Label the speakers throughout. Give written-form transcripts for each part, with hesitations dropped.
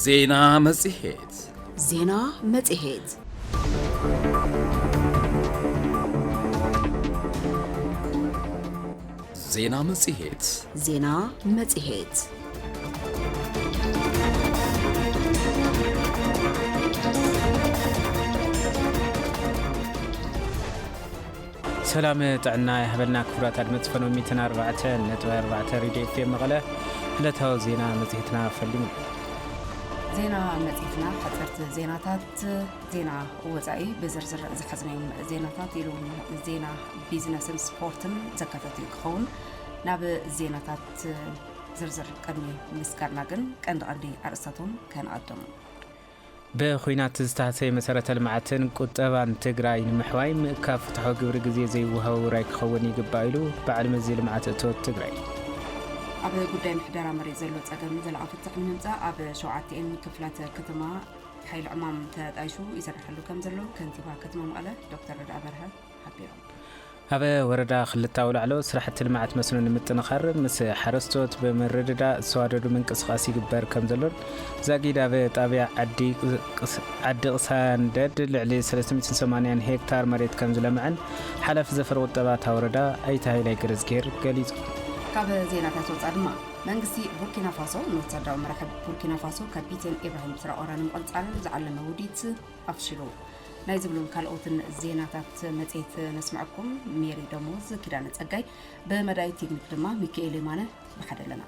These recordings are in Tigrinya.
Speaker 1: ዜና መጽሔት
Speaker 2: سلام تعنا هبلنا كفرات المتفنو 204.4 راديو اف ام مغله لتاو زينا مزيتنا فلم
Speaker 3: زينا مزيتنا حضرت زيناتات زينا وزعي بزرزر زحزنيم زيناتات يلون زينا بيزنس سبورتن زكاتات يكون ناب زيناتات زرزر قدمي مسكرنا كن كان عندي ارساتون كان عدم
Speaker 2: بخوينات استعسي مسارة المعتن قطبان تقرأي المحواي مكاف تحو قبر قزي زي وهو رايك خواني قبايلو بعلم زي المعتن تقرأي
Speaker 3: أبا قدام محدارة مريض زلو تقدم زلعا فتح من همزة أبا شوعاتين كفلات كتما حيل عمام تدايشو يسرح له كم زلو كنتبا كتما مقالة دكتور رد أبرها حبيرو
Speaker 2: هذا وردا خلتا ولعلو سرحة المعت مسنون متنخر مس حرستوت بمرددا سوادو من قسقاسي قبر كم زلون زاقيد أبا طابع عدي قسان دد لعلي 380 هكتار مريت كم زلو معن حلف زفر وطبات وردا أي تهي لايك رزكير قليزو
Speaker 3: كاب زينة تسوط أدما منقسي بوركينا فاسو نتصدر مرحب بوركينا فاسو كابيتن إبراهيم تراؤران مقلطان زعلم وديت أفشلو نايزبلون كالوتن زيناتات متيت نسمعكم ميري دموز كيدانة أجاي بمداي تكنيك دما ميكائيل مانه بحد لنا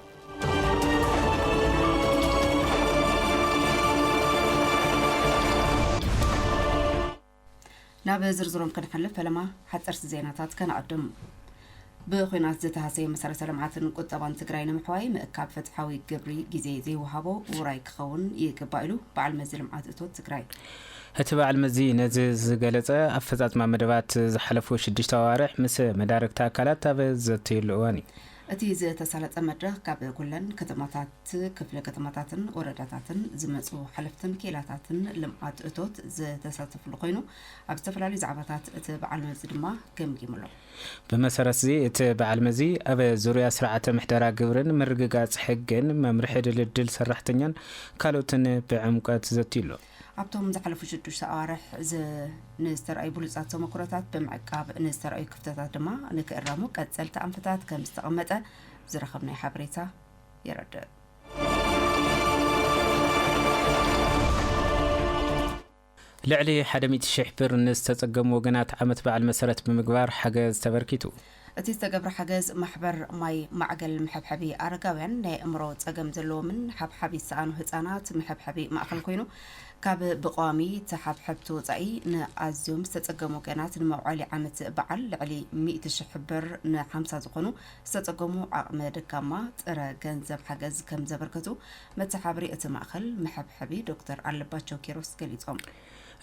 Speaker 3: ناب زرزرون كنحلف فلما حترس زيناتات كان عدم بخوينات زتهاسي مسارة لمعاتن قطبان تقراي نمحواي مأكاب فتحاوي قبري جيزي زي وهابو ورايك خون يقبايلو بعل مزل معاتتو تقراي
Speaker 2: هتبع المزي نزز قلت أفزات مع مدبات زحلفو شدش توارح مس مدارك تاكالات تابز تيلواني
Speaker 3: أتي زي تسالت أمدرخ كاب كلن كتماتات كفل كتماتاتن ورداتاتن زمتو حلفتن كيلاتاتن لمعات اتوت زي تسالت فلقينو أبستفلالي زعباتات اتبع المزي دما كم جيملو
Speaker 2: بمسارة زي اتبع المزي أبا زوريا سرعة محدارا قبرن مرقاقات حقن ممرحد للدل سرحتنيان كالوتن بعمقات زتيلو
Speaker 3: أبتم زحلفو شدوش سأعرح زي نستر أي بوليسات سمكراتات بمعقاب نستر أي كفتاتات دما نكرامو كتسلت أنفتات كمستقمتة زرخبنا حبريتا يرد
Speaker 2: لعلي حدميت الشحبر نستقم وقنات عمت بعد مسارة بمقبار حاجز تبركيتو
Speaker 3: أتي استقبر حاجز محبر ماي معقل محبحبي أرقاوين ناي أمرو تقم زلو من حبحبي سانو هتانات محبحبي مأخل كوينو كاب بقوامي تحبحبتو زعي نأزيوم ستقمو كانات نموعالي عمت بعل لعلي 100 شحبر نحمسة زقونو ستقمو عقم دكاما ترى جنزب حاجز كم زبركتو متحبري اتمأخل محبحبي دكتور علباتشو كيروس قليتهم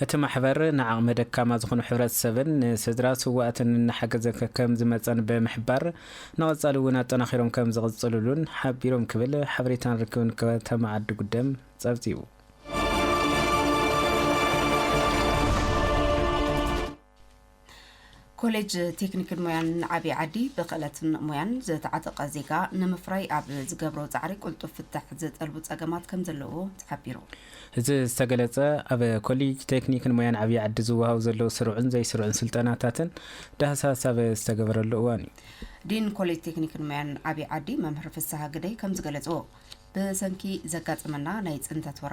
Speaker 2: اتما حبر نعم مدكاما زخون حبرات سبن سدراس وقتن نحجزك كم زمتان بمحبر نوصلونا تناخيرهم كم زغصلولون حبيرهم كبل حبريتان ركون كتما عد قدام صفتيو
Speaker 3: كوليج تكنيك الميان عبي عدي بقلة ميان زت عتق زيكا نمفراي عب زقبرو تعري قلت فتح زت قلبو تقامات كم زلو تحبيرو
Speaker 2: إذا استقلت أبا كوليج تكنيك الميان عبي عدي زوها وزلو سرعن زي سرعن سلطاناتاتن ده أساس أبا استقبر اللواني
Speaker 3: دين كوليج تكنيك الميان عبي عدي ممهر في الساعة قدي كم زقلتو بسنكي زكات منا نايت انتت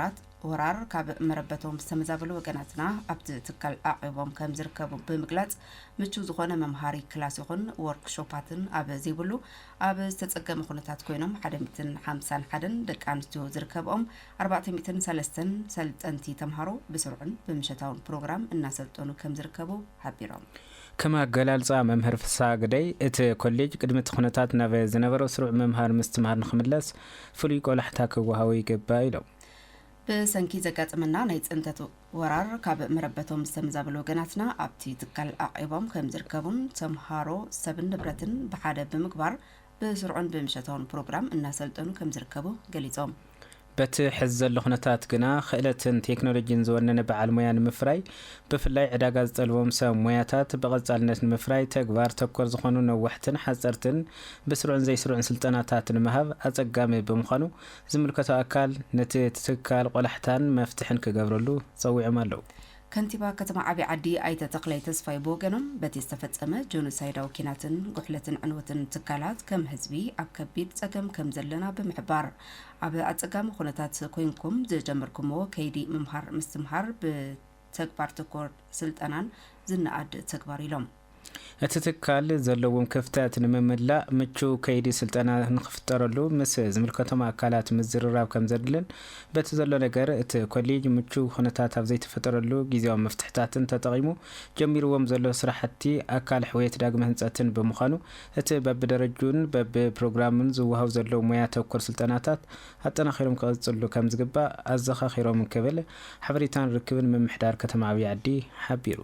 Speaker 3: ورار كاب مربتهم استمزابلو وقناتنا عبد تكال أعيبهم كم زركبو بمقلات متشو زغونا ممهاري كلاسيخون وركشوباتن أب زيبلو أب استتقم خونتات كوينهم 150 حدن دك أنستو زركبهم 430 سلطنتي تمهارو بسرعن بمشتاون بروغرام الناس سلطنو كم زركبو حبيرهم
Speaker 2: كما قلالصا ممهر في الساعة قدي ات كوليج قدمت خونتات نافي زنبرو سرع ممهر مستمهر نخملس فليقو لحتاك وهاوي قبايلو
Speaker 3: بسنكي زكات منا نايت انتتو ورار كاب مربتهم استمزابلو قناتنا ابتي تكال اعيبهم كم زركبون تمهارو سبن نبرتن بحادة بمقبار بسرعون بمشتون بروغرام الناس سلطنو كم زركبو قليتهم
Speaker 2: በቲ ሕዚ ዘሎ ኩነታት ግና ክእለትን ቴክኖሎጂን ዝወነነ በዓል ሞያ ንምፍራይ ብፍላይ ዕዳጋ ዝጠልቦም ሰብ ሞያታት ብቐጻልነት ንምፍራይ ተግባር ተኮር ዝኾኑ ነዋሕትን ሓጸርትን ብስሩዕን ዘይስሩዕን ስልጠናታት ንምሃብ ኣጸጋሚ ብምዃኑ ዝምልከቶ ኣካል ነቲ ትካል ቆላሕታን መፍትሕን ክገብረሉ ጸዊዖም ኣለዉ።
Speaker 3: ከንቲባ ከተማ ዓብይ ዓዲ ኣይተ ተክላይ ተስፋይ በወገኖም በቲ ዝተፈጸመ ጆኖሳይዳዊ ኪናትን ጉሕለትን ዕንወትን ትካላት ከም ህዝቢ ኣብ ከቢድ ጸገም ከም ዘለና ብምሕባር ኣብ ኣጸጋሚ ኩነታት ኮይንኩም ዝጀመርኩምዎ ከይዲ ምምሃር ምስትምሃር ብተግባር ተኮር ስልጠናን ዝነኣድ ተግባር ኢሎም
Speaker 2: እቲ ትካል ዘለዎም ክፍተት ንምምላእ ምቹው ከይዲ ስልጠና ንኽፍጠረሉ ምስ ዝምልከቶም ኣካላት ምዝርራብ ከም ዘድልን በቲ ዘሎ ነገር እቲ ኮሌጅ ምቹው ኩነታት ኣብ ዘይተፈጠረሉ ጊዜያዊ መፍትሕታትን ተጠቒሙ ጀሚርዎም ዘሎ ስራሕቲ ኣካል ሕውየት ዳግመ ህንፀትን ብምዃኑ እቲ በብደረጁን በብፕሮግራምን ዝወሃብ ዘሎ ሞያ ተኮር ስልጠናታት ኣጠናኺሮም ክቕጽሉ ከም ዝግባእ ኣዘኻኺሮም ክብል ሓበሬታን ርክብን ምምሕዳር ከተማ ዓብይ ዓዲ ሓቢሩ።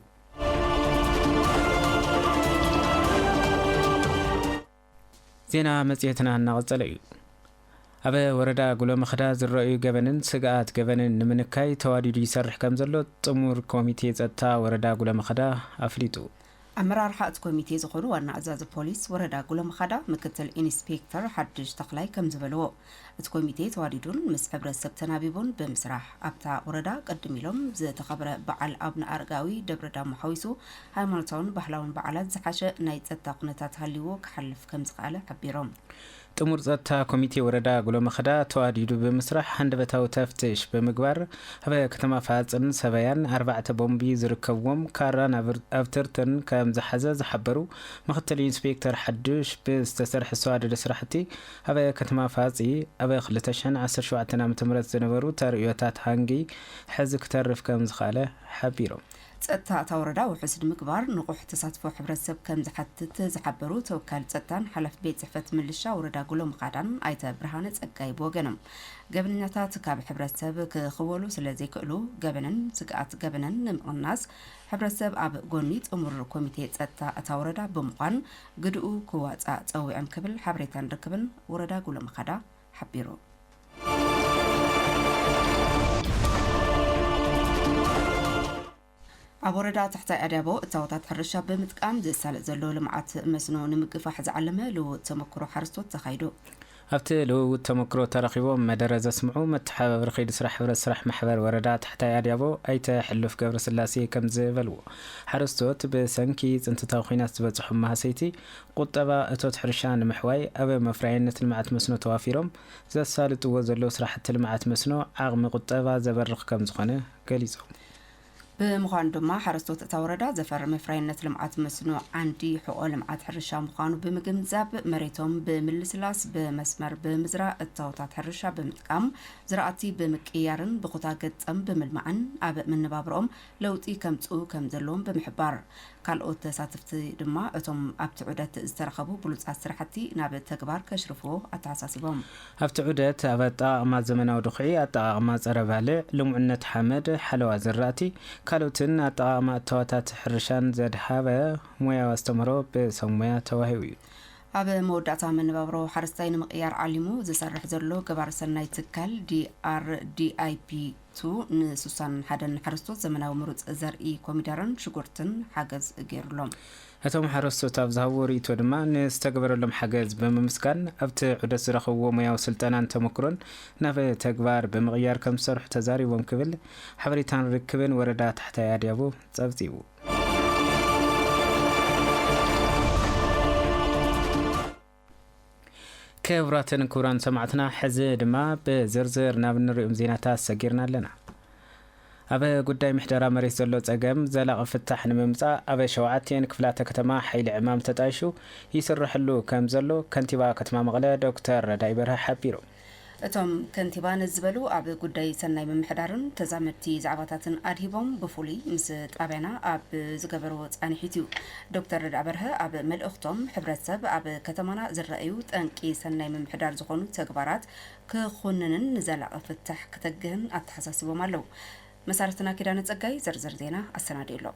Speaker 2: ዜና መጽሔትና እናቐጸለ እዩ። ኣብ ወረዳ ጉሎ መኽዳ ዝረአዩ ገበንን ስግኣት ገበንን ንምንካይ ተዋዲዱ ይሰርሕ ከም ዘሎ ጥሙር ኮሚቴ ጸጥታ ወረዳ ጉሎ መኽዳ ኣፍሊጡ።
Speaker 3: ኣመራርሓ እቲ ኮሚቴ ዝኾኑ ዋና ኣዛዚ ፖሊስ ወረዳ ጉሎ መኽዳ ምክትል ኢንስፔክተር ሓድሽ ተክላይ ከም ዝበልዎ እቲ ኮሚቴ ተዋዲዱን ምስ ሕብረተሰብ ተናቢቡን ብምስራሕ ኣብታ ወረዳ ቀድም ኢሎም ዝተኸበረ በዓል ኣብነ ኣረጋዊ ደብረ ዳሞ ሓዊሱ ሃይማኖታውን ባህላውን በዓላት ዝሓሸ ናይ ጸጥታ ኩነታት ሃልይዎ ክሓልፍ ከም ዝኽኣለ ሓቢሮም። ጥሙር ጸጥታ ኮሚቴ ወረዳ ጉሎ መኽዳ ተዋዲዱ ብምስራሕ ሃንደበታዊ ተፍትሽ ብምግባር ኣብ ከተማ ፋጽን ሰበያን 4 ቦምቢ ዝርከብዎም ካራን ኣብትርትን ከም ዝሓዘ ዝሓበሩ ምክትል ኢንስፔክተር ሓድሽ ብዝተሰርሐ ዝተዋደደ ስራሕቲ ኣብ ከተማ ፋጺ ኣብ 2017 ዓ.ም ዝነበሩ ተርእዮታት ሃንጊ ሕዚ ክተርፍ ከም ዝኽኣለ ሓቢሮም። ጸጥታ እታ ወረዳ ውሕስድ ምግባር ንቑሕ ተሳትፎ ሕብረተሰብ ከም ዝሓትት ዝሓበሩ ተወካል ጸጥታን ሓላፊ ቤት ጽሕፈት ምልሻ ወረዳ ጉሎ መኽዳን ኣይተ ብርሃነ ጸጋይ በወገኖም ገበነኛታት ካብ ሕብረተሰብ ክኽወሉ ስለ ዘይክእሉ ገበንን ስግኣት ገበንን ንምቕናስ ሕብረተሰብ ኣብ ጎኒ ጥሙር ኮሚቴ ጸጥታ እታ ወረዳ ብምዃን ግድኡ ክዋጻእ ጸዊዖም ክብል ሓበሬታን ርክብን ወረዳ ጉሎ መኽዳ ሓቢሩ። ኣብ ወረዳ ታሕታይ ኣድያቦ እታወታት ሕርሻ ብምጥቃም ዝሳለጥ ዘሎ ልምዓት መስኖ ንምግፋሕ ዝዓለመ ልውውጥ ተመክሮ ሓረስቶት ተኻይዱ። ኣብቲ ልውውጥ ተመክሮ ተረኺቦም መደረ ዘስምዑ መተሓባበሪ ከይዲ ስራሕ ሕብረት ስራሕ ማሕበር ወረዳ ታሕታይ ኣድያቦ ኣይተ ሕሉፍ ገብረስላሴ ከም ዝበልዎ ሓረስቶት ብሰንኪ ጽንትታዊ ኩናት ዝበጽሖም ማህሰይቲ ቁጠባ እቶት ሕርሻ ንምሕዋይ ኣብ መፍራይነት ልምዓት መስኖ ተዋፊሮም ዘሳልጥዎ ዘለዉ ስራሕቲ ልምዓት መስኖ ዓቕሚ ቁጠባ ዘበርኽ ከም ዝኾነ ገሊጾም። ብምዃኑ ድማ ሓረስቶት እታ ወረዳ ዘፈር መፍራይነት ልምዓት መስኖ ዓንዲ ሕቆ ልምዓት ሕርሻ ምዃኑ ብምግንዛብ መሬቶም ብምልስላስ ብመስመር ብምዝራእ እታወታት ሕርሻ ብምጥቃም ዝራእቲ ብምቅያርን ብኹታ ገጠም ብምልማዕን ኣብ ምንባብሮኦም ለውጢ ከምጽኡ ከም ዘለዎም ብምሕባር ካልኦት ተሳትፍቲ ድማ እቶም ኣብቲ ዑደት ዝተረኸቡ ብሉጻት ስራሕቲ ናብ ተግባር ከሽርፍዎ ኣተሓሳሲቦም። ኣብቲ ዑደት ኣብ ኣጠቓቕማ ዘመናዊ ድኹዒ ኣጠቓቕማ ጸረ ባልዕ ልሙዕነት ሓመድ ሓለዋ ዝራእቲ ካልኦትን ኣጠቓቕማ እታወታት ሕርሻን ዘድሃበ ሞያዊ ኣስተምህሮ ብሰብ ሞያ ተዋሂቡ እዩ። ኣብ መወዳእታ መነባብሮ ሓረስታይ ንምቕያር ዓሊሙ ዝሰርሕ ዘሎ ገባር ሰናይ ትካል DRDIP2 ን61 ሓረስቶት ዘመናዊ ምሩጽ ዘርኢ ኮሚደርን ሽጉርትን ሓገዝ ገይሩሎም። እቶም ሓረስቶት ኣብ ዝሃብዎ ርእይቶ ድማ ንዝተገበረሎም ሓገዝ ብምምስጋን ኣብቲ ዑደት ዝረኽብዎ ሞያዊ ስልጠናን ተመክሮን ናብ ተግባር ብምቕያር ከም ዝሰርሑ ተዛሪቦም ክብል ሓበሬታን ርክብን ወረዳ ታሕታይ ኣድያቦ ጸብጺቡ። ክቡራትን ክቡራን ሰማዕትና ሕዚ ድማ ብዝርዝር ናብ ንሪኦም ዜናታት ሰጊርና ኣለና። ኣብ ጉዳይ ምሕደራ መሬት ዘሎ ጸገም ዘላቒ ፍታሕ ንምምጻእ ኣብ 7 ክፍላተ ከተማ ሓይሊ ዕማም ተጣይሹ ይስርሐሉ ከም ዘሎ ከንቲባ ከተማ መቐለ ዶክተር ረዳኢ በርሀ ሓቢሮም። እቶም ከንቲባ ነዝበሉ ኣብ ጉዳይ ሰናይ ምምሕዳርን ተዛመድቲ ዛዕባታትን ኣድሂቦም ብፍሉይ ምስ ጣብያና ኣብ ዝገበርዎ ጻኒሒት እዩ። ዶክተር ረዳኢ በርሀ ኣብ መልእኽቶም ሕብረተሰብ ኣብ ከተማና ዝረአዩ ጠንቂ ሰናይ ምምሕዳር ዝኾኑ ተግባራት ክኹንንን ንዘላቒ ፍታሕ ክተግህን ኣተሓሳሲቦም ኣለዉ። መሳርትና ኪዳነ ጸጋይ ዝርዝር ዜና ኣሰናዲዩሎ።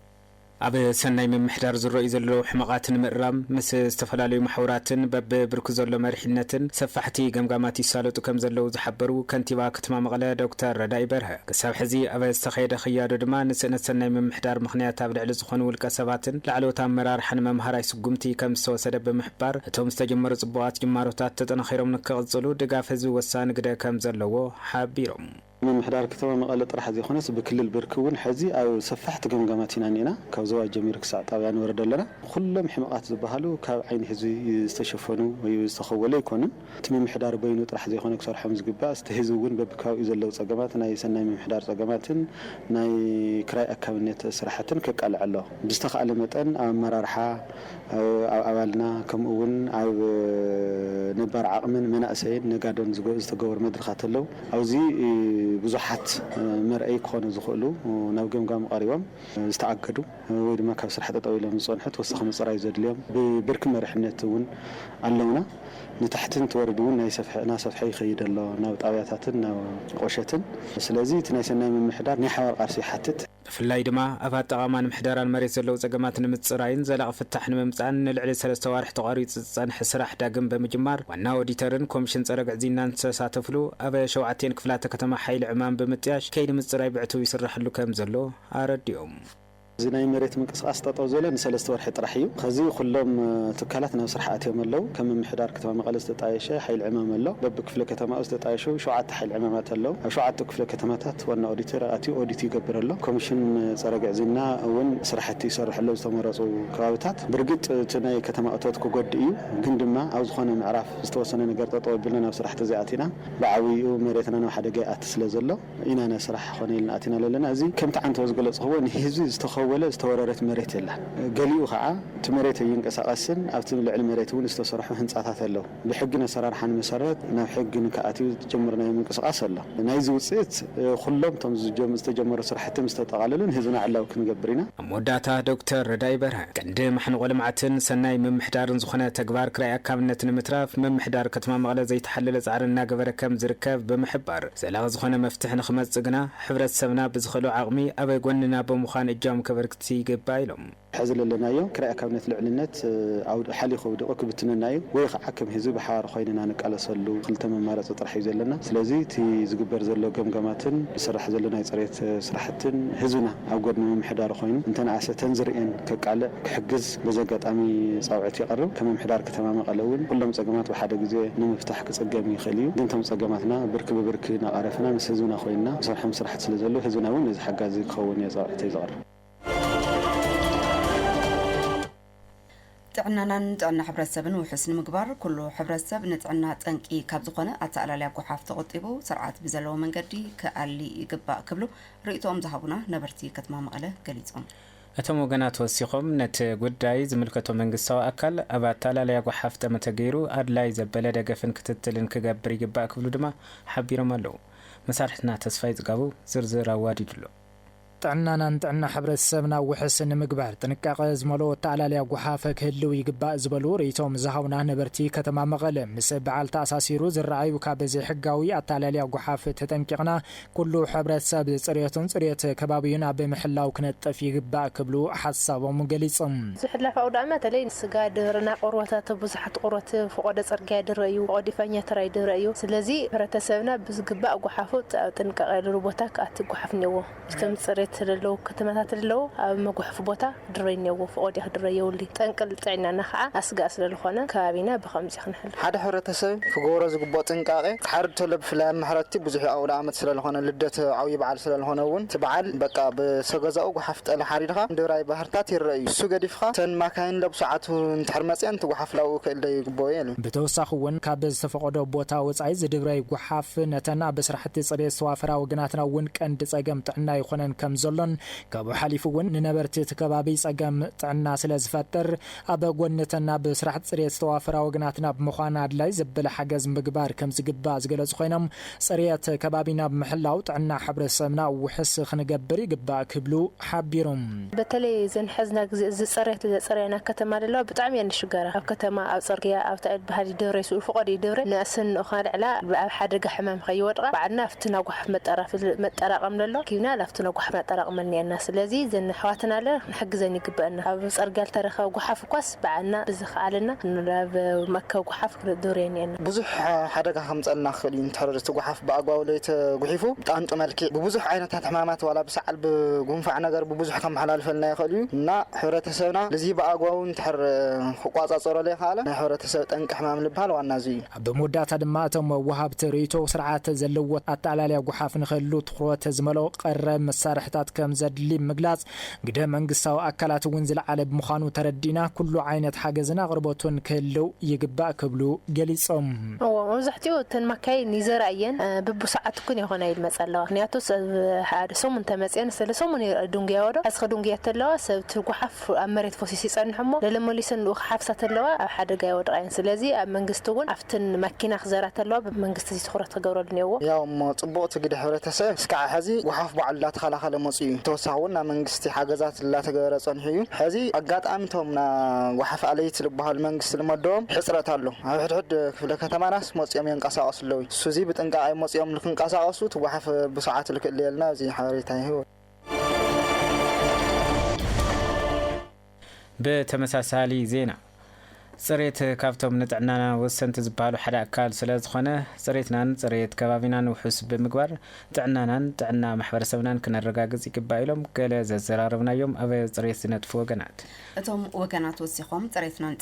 Speaker 2: ኣብ ሰናይ ምምሕዳር ዝረአዩ ዘለዉ ሕማቃትን ምእራም ምስ ዝተፈላለዩ ማሕበራትን በብብርኩ ዘሎ መሪሕነትን ሰፋሕቲ ገምጋማት ይሳለጡ ከም ዘለዉ ዝሓበሩ ከንቲባ ከተማ መቐለ ዶክተር ረዳኢ በርሀ ክሳብ ሕዚ ኣብ ዝተኸየደ ክያዶ ድማ ንስእነት ሰናይ ምምሕዳር ምኽንያት ኣብ ልዕሊ ዝኾኑ ውልቀ ሰባትን ላዕለዎት ኣመራርሓን መምሃራይ ስጉምቲ ከም ዝተወሰደ ብምሕባር እቶም ዝተጀመሩ ጽቡቓት ጅማሮታት ተጠናኺሮም ንክቕጽሉ ድጋፍ ህዝቢ ወሳኒ ግደ ከም ዘለዎ ሓቢሮም
Speaker 1: ምምሕዳር ከተማ መቐለ ጥራሕ ዘይኮነስ ብክልል ብርክውን ሕዚ ኣብ ሰፋሕቲ ገምጋማት ኢና ኔና ካብ ዞባ ጀሚሩ ክሳብ ጣብያ ንወረደ ኣለና ኩሎም ሕማቃት ዝበሃሉ ካብ ዓይኒ ህዝቢ ዝተሸፈኑ ወይ ዝተኸወለ ኣይኮኑን እቲ ምምሕዳር በይኑ ጥራሕ ዘይኮነ ክሰርሖም ዝግባእ እቲ ህዝቢ እውን በብከባቢኡ ዘለዉ ፀገማት ናይ ሰናይ ምምሕዳር ፀገማትን ናይ ክራይ ኣካብነት ስራሕትን ከቃልዕ ኣሎ ብዝተኸኣለ መጠን ኣብ ኣመራርሓ ኣብ ኣባልና ከምኡ እውን ኣብ ነባር ዓቕምን መናእሰይን ነጋዶን ዝተገበሩ መድረኻት ኣለዉ ኣብዚ ብዙሓት መርአይ ክኾኑ ዝኽእሉ ናብ ገምጋም ቀሪቦም ዝተኣገዱ ወይ ድማ ካብ ስራሕ ጠጠው ኢሎም ዝፀንሑ ተወሳኺ ምፅራይ ዘድልዮም ብብርኪ መሪሕነት እውን ኣለውና ንታሕትን ትወርድ እውን ናይ ሰፍሐ ይኸይድ ኣሎ ናብ ጣብያታትን ናብ ቆሸትን ስለዚ እቲ ናይ ሰናይ ምምሕዳር ናይ ሓባር ቃልሲ ይሓትት
Speaker 2: ብፍላይ ድማ ኣብ ኣጠቓቕማን ምሕደራን መሬት ዘለዉ ፀገማት ንምፅራይን ዘላቒ ፍታሕ ንምምፃእን ንልዕሊ 3 ዋርሕ ተቋሪፁ ዝፀንሐ ስራሕ ዳግም ብምጅማር ዋና ኦዲተርን ኮሚሽን ፀረ ግዕዝይናን ዝተሳተፍሉ ኣብ 7 ክፍላተ ከተማ ሓይሊ ዕማም ብምጥያሽ ከይዲ ምፅራይ ብዕቱብ ይስራሕሉ ከም ዘሎ ኣረዲኦም
Speaker 1: እዚ ናይ መሬት ምንቅስቃስ ጠጠው ዘለ ን3 ወርሒ ጥራሕ እዩ ከዚ ኩሎም ትካላት ናብ ስራሕ ኣትዮም ኣለዉ ከም ምምሕዳር ከተማ መቐለ ዝተጣየሸ ሓይሊ ዕማም ኣሎ በብክፍለ ከተማ ዝተጣየሹ 7 ሓይሊ ዕማማት ኣለዉ ኣብ 7 ክፍለ ከተማታት ዋና ኦዲተር ኣትዩ ኦዲት ይገብር ኣሎ ኮሚሽን ፀረ ግዕዝይና እውን ስራሕቲ ይሰርሕ ኣሎ ዝተመረፁ ከባቢታት ብርግጥ እቲ ናይ ከተማ እቶት ክጎድእ እዩ ግን ድማ ኣብ ዝኾነ ምዕራፍ ዝተወሰነ ነገር ጠጠው ኣቢልና ናብ ስራሕቲ ዘይኣቲና ብዓብይኡ መሬትና ናብ ሓደጋ ይኣቲ ስለ ዘሎ ኢና ና ስራሕ ኾነ ኢልና ኣቲና ኣለና እዚ ከምቲ ዓንተ ዝገለጽኽዎ ንህዝቢ ዝተኸወለ ዝተወረረት መሬት የላ ገሊኡ ከዓ እቲ መሬት ይንቀሳቐስን ኣብቲ ልዕሊ መሬት እውን ዝተሰርሑ ህንፃታት ኣለዉ ብሕጊ ኣሰራርሓን መሰረት ናብ ሕጊ ንከኣትዩ ጀምርናዮ ምንቅስቃስ ኣሎ ናይዚ ውፅኢት ኩሎም ቶም ዝተጀመሩ ስራሕቲ ምስ ተጠቓለሉን ህዝብና ዕላዊ ክንገብር ኢና
Speaker 2: መወዳእታ ዶክተር ረዳኢ በርሀ ቀንዲ ማሕንቆ ልምዓትን ሰናይ ምምሕዳርን ዝኾነ ተግባር ክራይ ኣካብነት ንምትራፍ ምምሕዳር ከተማ መቐለ ዘይተሓለለ ፃዕሪ እናገበረ ከም ዝርከብ ብምሕባር ዘላቒ ዝኾነ መፍትሒ ንኽመፅእ ግና ሕብረተሰብና ብዝኽእሉ ዓቕሚ ኣብ ጎንና ብምዃን እጃም ከበርክቲ ይግባእ ኢሎም
Speaker 1: ሕዚ ዘለናዮ ክራይ ኣካብነት ልዕልነት ሓሊኹ ብድቆ ክብትነናዮ ወይ ከዓ ከም ህዝቢ ብሓባር ኮይንና ንቃለሰሉ ክልተ መማረፂ ጥራሕ እዩ ዘለና ስለዚ እቲ ዝግበር ዘሎ ገምገማትን ዝስራሕ ዘሎ ናይ ፅሬት ስራሕትን ህዝብና ኣብ ጎድኒ ምምሕዳር ኮይኑ እንተነኣሰ ተንዝርአን ከቃልዕ ክሕግዝ በዘጋጣሚ ፃውዒት ይቐርብ ከም ምምሕዳር ከተማ መቐለ እውን ኩሎም ፀገማት ብሓደ ግዜ ንምፍታሕ ክፀገም ይኽእል እዩ ግን እቶም ፀገማትና ብርኪ ብብርኪ እናቐረፍና ምስ ህዝብና ኮይንና ዝሰርሖም ስራሕቲ ስለ ዘሎ ህዝብና እውን ነዚ ሓጋዚ ክኸውን እየ ፃውዒተይ ዝቐርብ
Speaker 3: ጥዕናናን ጥዕና ሕብረተሰብን ውሕስ ንምግባር ኩሉ ሕብረተሰብ ንጥዕና ጠንቂ ካብ ዝኾነ ኣተኣላልያ ጎሓፍ ተቆጢቡ ስርዓት ብዘለዎ መንገዲ ከኣሊ ይግባእ ክብሉ ርእይቶኦም ዝሃቡና ነበርቲ ከተማ መቐለ ገሊፆም
Speaker 2: እቶም ወገናት ወሲኾም ነቲ ጉዳይ ዝምልከቶ መንግስታዊ ኣካል ኣብ ኣተኣላልያ ጎሓፍ ተመተገይሩ ኣድላይ ዘበለ ደገፍን ክትትልን ክገብር ይግባእ ክብሉ ድማ ሓቢሮም ኣለዉ መሳርሕትና ተስፋይ ዝጋቡ ዝርዝር ኣዋዲድሎ
Speaker 4: ጥዕናናን ጥዕና ሕብረተሰብና ውሕስ ንምግባር ጥንቃቐ ዝመልኦ ኣተኣላልያ ጎሓፍ ክህልው ይግባእ ዝበሉ ርእይቶም ዝሃቡና ነበርቲ ከተማ መቐለ ምስ በዓል ተኣሳሲሩ ዝረኣዩ ካብ ዘይሕጋዊ ኣተኣላልያ ጎሓፍ ተጠንቂቕና ኩሉ ሕብረተሰብ ፅሬቱን ፅሬት ከባቢውን ኣብ ምሕላው ክነጥፍ ይግባእ ክብሉ ሓሳቦም ገሊፆም
Speaker 5: ዝሕላፍ ኣውዳእማ ተለይ ስጋ ድርና ቆርቦታት ብዙሓት ቆርቦት ፍቆደ ፅርግያ ድረዩ ቆዲፈኛ ተራይ ድረዩ ስለዚ ሕብረተሰብና ብዝግባእ ጎሓፉ ጥንቃቐ ድሩ ቦታ ከኣቲ ጎሓፍ ነዎ ዝተም ፅሬት ስለለው ከተማታት ስለለው ኣብ መጓሕፍ ቦታ ድረይነዎ ፍቆድ ይድረየውሊ ጠንቅል ጥዕናና ከዓ ኣስጋእ ስለዝኾነ ከባቢና ብኸምዚ ክንሕል
Speaker 6: ሓደ ሕብረተሰብ ክገብሮ ዝግባእ ጥንቃቄ ሓርድ ተሎ ብፍላይ ማሕረቲ ብዙሕ ኣውዳ ዓመት ስለዝኾነ ልደት ዓብይ በዓል ስለዝኾነ እውን ትበዓል በቃ ብሰገዛኡ ጎሓፍ ጠለ ሓሪድኻ ድራይ ባህርታት ይረአዩ እሱ ገዲፍኻ ተን ማካይን ለብሰዓቱ እንድሕር መፅአን ትጓሓፍላው ክእለ ይግባእ እዩ
Speaker 4: ብተወሳኺ እውን ካብ ዝተፈቀዶ ቦታ ወፃኢ ዝድብራይ ጎሓፍ ነተና በስራሕቲ ፅሬት ተዋፈራ ወገናትና እውን ቀንዲ ፀገም ጥዕና ይኾነን ከም ዘሎን ካብ ሓሊፉ እውን ንነበርቲ ከባቢ ፀገም ጥዕና ስለ ዝፈጥር ኣብ ጎንተና ብስራሕ ፅሬት ተዋፈራ ወገናትና ብምዃን ኣድላይ ዘበለ ሓገዝ ምግባር ከም ዝግባእ ዝገለጹ ኮይኖም ፅሬት ከባቢና ብምሕላው ጥዕና ሕብረተሰብና ውሕስ ክንገብር ይግባእ ክብሉ ሓቢሮም
Speaker 5: በተለይ ዘንሕዝና ግዜ ዝፅሬት ዘፅረየና ከተማ ደሎ ብጣዕሚ የንሽገራ ኣብ ከተማ ኣብ ፅርግያ ኣብ ታዕል ባህሊ ድረሱ ፍቆድ ይድረ ንእስን ኻልዕላ ኣብ ሓደጋ ሕማም ከይወድቃ ባዕድና ኣብትና ጎሓፍ መጠራቀም ደሎ ኪብና ኣብትና ጎሓፍ ጠራቅመልኒና ስለዚ ዘን حواتنا له نحجزني قبلنا أرجال تاريخ وقحف كويس بعنا بزخالنا نلعب مكة وقحف دورين يعني
Speaker 6: بزح حدا خمس لنا خلين تحرر وقحف بأقوى وليت قحفه أنت ملكي ببزح عينات حمامات ولا بسعل بقنفع نجار ببزح كم حلال فلنا يخليه نا حرة سونا لذي بأقوى ونتحر خقاص صار ليه حاله حرة سوت أنك حمام لبحال والنازي
Speaker 4: بمدة دماتهم وهاب تريتو سرعات زلوت أتعلى قحف نخلو تخوت زملو قرب مسارحتات كم زد لي مجلس قدام منقصاو أكلات ونزل على بمخانو تردينا كل عينة حاجزنا غربتون كلو يقبع كبلو جليسهم
Speaker 5: ومزحتيو تنمكاي نزرعين ببساعة تكون هنا المسألة نياتوس حارسهم من تمسين سلسهم من دونجيا وده أسخ دونجيا تلوا سبتوقحف أمرت فوسيسي صنحمو لما ليسن لو حفصة تلوا حدا جاي ودرين سلازي منقصتون أفتن مكينة خزارة تلوا بمنقصتي تخرج تجور النيو
Speaker 6: يوم طبقت كده حرة سام سكع هذه وحف بعلات خلا مصي توسعونا منقصتي حاجزات لا تجور صنحيو هذه أجات أمتهم نا وحف عليه تلبها المنقص المدوم حسرة له هاد في الكتمان ناس مصي يوم ينقص أصلوي سوزي بتنقع مصي يوم لكن قص أصوت وحف بساعات اللي لنا زي حريتها هو
Speaker 2: بتمساسالي زينة صريت كافتم نتعنانا وسنت زبالو حدا أكال سلاز خانة صريتنا صريت كبابينا وحس بمقبر تعنا محور سبنان كنا الرقاقز يكبايلهم قال زراربنا يوم أبي صريت سنت فوقنات
Speaker 3: أتوم وقنات وسيخوم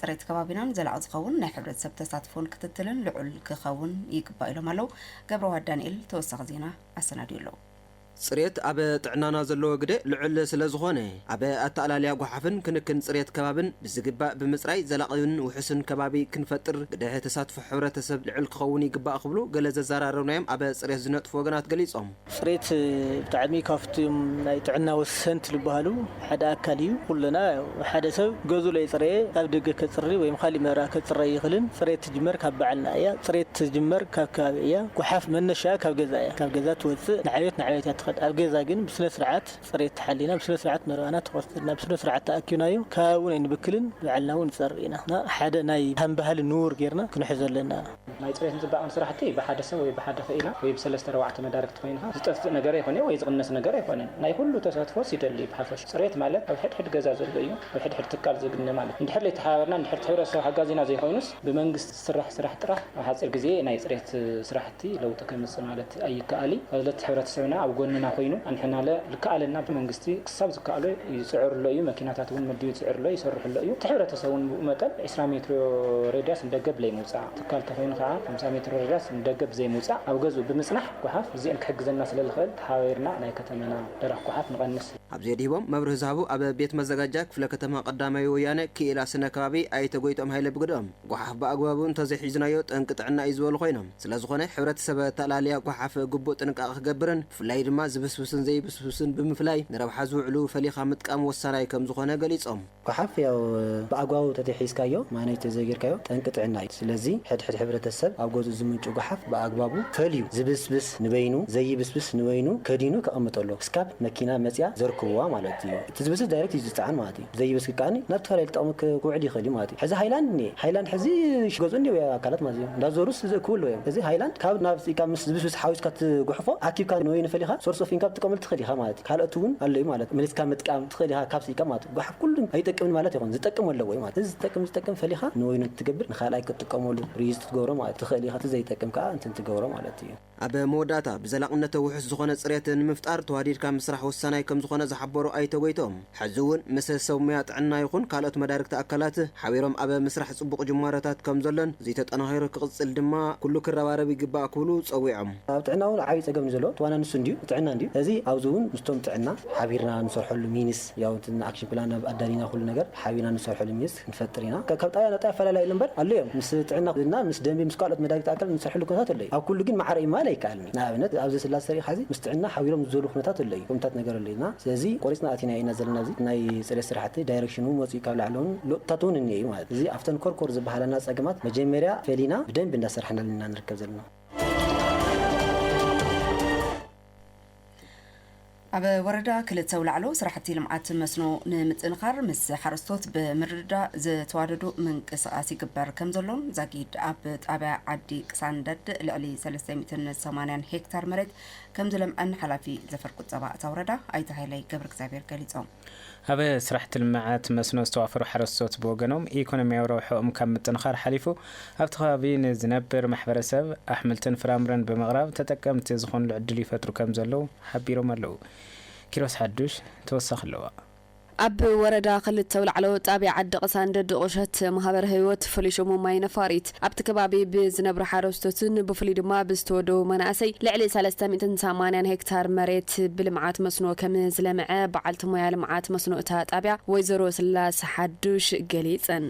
Speaker 3: صريت كبابينا زلع زخون نحبرت سبتساتفون كتتلن لعل كخون يكبايلهم هلو قبروا دانيل توسق زينة السناديلو
Speaker 7: صريت أبى طعنانا زلوا قدة لعل سلازخانة أبى أتعلى قحفن كن صريت كبابن بزجباء بمصري زلاقين وحسن كبابي كنفتر قدة تساتف حورة سب لعل خوني قباء قبلو جلز الزرار ونايم أبى صريت زنات فوقنات جليسهم
Speaker 8: صريت تعمي كافتم طعنا والسنت لبهالو حدا أكليو كلنا حدا سو جوزو لي صريت أبدق كسري ويمخلي مرا كسري يخلن صريت تجمر كبعنا يا صريت تجمر كابيا قحف من الشاك كبجزات وث نعيت أبجزا جن بسنة سرعات صريت حلينا بسنة سرعات مرانا توصلنا بسنة سرعات تأكينايو كاون إن بكلن وعلناون صرينا حدا ناي هم بهال النور غيرنا كنا حزر لنا
Speaker 9: ناي صريت نتبعون صراحتي بحدث وبحدث فينا ويبسلست روعة مدارك فينها زتفت نجاري هوني ويزغنس نجاري هوني ناي كله تساتفوس يدلي بحفش صريت مالك أو حد جزاز الجيو أو حد تكال زجنا مالك نحل يتحاورنا نحل تحاور سو حجازنا زي هونس بمنجس سرح طرح وحصل جزء ناي صريت سرحتي لو تكمل مالت أي كالي ولا تحاورت سوينا أو قلنا خوينو أنحنا لا الكالنا بمنجستي كسب كالو يسعر له ماكينات تون مديو يسعر له يسرح له تحاور تسوون متل 20 متر راديوس ندقب لي موصع تكال تخوين خا 5 متر راديوس ندقب زي موصع أو جزء بمسنح وحاف زين كحجز الناس للخل تحاورنا ناي كتمنا درح وحاف نقنس
Speaker 7: أبزيدهم مبره زابو أب بيت مزجاجك في لكتما قدامي ويانا كي إلى سنة كابي أي تقويتهم هاي لبقدام وحاف بأقوابون تزح حزنايوت أنقطعنا إزوال خينهم سلازخونه حورة سبت تلاليا وحاف قبوت أنك أخجبرن فلايد ما زبسوسن زي بسوسن بمفلاي نرب حزو علو فليخا متقام والسراي كم زخونه قليصهم
Speaker 10: وحاف يا بأقواب تتحيس كايو ما نيتزجر كايو أنقطعنا سلازي حد حبرة السب أقوز الزمن وحاف بأقوابه فليو زبس نبينو زي بس نبينو كدينو كأمطلو سكاب مكينة مسيا زركوا مالتي تزبس دايركت يزتعن مالتي زي بس كاني نبتفر يلتقمك قعدي خلي مالتي حزي هايلاند حزي شغزني ويا كالات مازي دازوروس كله يوم حزي هايلاند كاب نافسي كام بس حاوس كات قحفه اكيد كان نوين فليها سورس فين كاب تقمل تخليها مالتي كالاتون الله مالت ملس كام متقام تخليها كابسي كمات قحف كله هيتقم مالت يكون زتقم ولا وي مالت زتقم فليها نوين تقبر نخالاي كتقمولو ريز تغورو مالت تخليها تزي تقم كا انت تغورو مالتي
Speaker 7: أبا موداتا بزلاقنته وحس زخونة صريت مفتار توادير كام مسرح والسناي كم زخونة زحبروا أي تويتهم حزون مثل سوميات عنا يكون كالات مدارك تأكلاته حويرهم أبا مسرح صبق جمارتات كم زلن زيتت أنا هير كقص الدماء كله كربارة بيجبا كله صويعم
Speaker 10: تعنا ولا عايز أجمع زلوا وانا نسنديو تعنا نديو هذه عاوزون مستمتعنا حبيرنا نصرح له مينس ياو تنا أكشن بلانا بقدرنا كل نجار حبيرنا نصرح له مينس نفترينا كابتايا نتاع فلا لا يلمبر اليوم مس تعنا قلنا مس دمي مس كالات مدارك تأكل نصرح له كذا اللي أو كل جن معري ما لا يكلمي نابنت عاوز سلاس سري حزي مستعنا حويرهم زولو خناتات اللي كمتات نجار اللينا زي قريسنا أتينا إيه نزلنا زي ناي سلسلة سرحتي دايركشنو موسيقى لعلون لقطاتون إني مال زي أفتن كور زبحة لنا سجمات مجمرة فيلينا بدين بندسر حنا لنا نركب زلنا
Speaker 3: ኣብ ወረዳ ክልተ ውላዕሎ ስራሕቲ ልምዓት መስኖ ንምጥንኻር ምስ ሓረስቶት ብምርድዳ ዝተዋደዱ ምንቅስቃስ ይግበር ከም ዘሎን ዛጊድ ኣብ ጣብያ ዓዲ ቅሳንደድ ልዕሊ 380 ሄክታር መሬት ከም ዝለምዐን ሓላፊ ዘፈር ቁጠባ እታ ወረዳ ኣይተ ሃይላይ ገብረ እግዚአብሔር ገሊጾም
Speaker 2: ኣብ ስራሕቲ ልምዓት መስኖ ዝተዋፈሩ ሓረስቶት ብወገኖም ኢኮኖሚያዊ ረብሖኦም ካብ ምጥንኻር ሓሊፉ ኣብቲ ከባቢ ንዝነብር ማሕበረሰብ ኣሕምልትን ፍራምረን ብምቕራብ ተጠቀምቲ ዝኾኑ ዕድል ይፈጥሩ ከም ዘለው ሓቢሮም ኣለው ኪሮስ ሓዱሽ ተወሳኺ ኣለዋ
Speaker 11: ኣብ ወረዳ ክልተ ውላዕሎ ጣብያ ዓዲ ቅሳንደድ ቁሸት ማህበር ህይወት ፍሉይ ሽሙ ማይ ነፋሪት ኣብቲ ከባቢ ብዝነብሩ ሓረስቶትን ብፍሉይ ድማ ብዝተወደቡ መናእሰይ ልዕሊ 380 ሄክታር መሬት ብልምዓት መስኖ ከም ዝለምዐ በዓልቲ ሞያ ልምዓት መስኖ እታ ጣብያ ወይዘሮ ስላስ ሓዱሽ ገሊፀን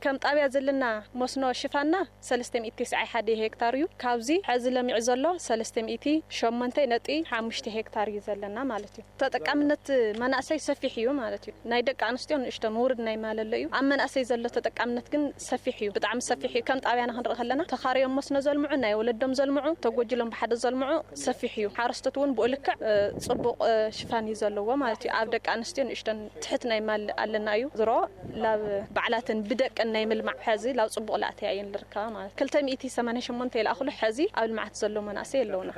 Speaker 12: كم طابع زلنا مسنو شفانا 391 هكتار يو كابزي حز لمع زلو 385 هكتار يزلنا مالتي تطقامنت مناسي سفيحيو مالتي ناي دق انستيون اشتن ورد ناي مالليو ام مناسي زلو تطقامنت كن سفيحيو بطعم سفيحيو كم طابعنا هنرق لنا تخاريوم مسنو زلمعو ناي ولدم زلمعو توجلهم بحد زلمعو سفيحيو حارستتون بولكع صبق شفان يزلو مالتي اب دق انستيون اشتن تحت ناي مال علنايو زرو لا بعلاتن بدق ناي ملمع حزي لا صبق لا تاعين لركا مال كلتا 188 يلاخلو حزي او المعت زلو مناسي يلونا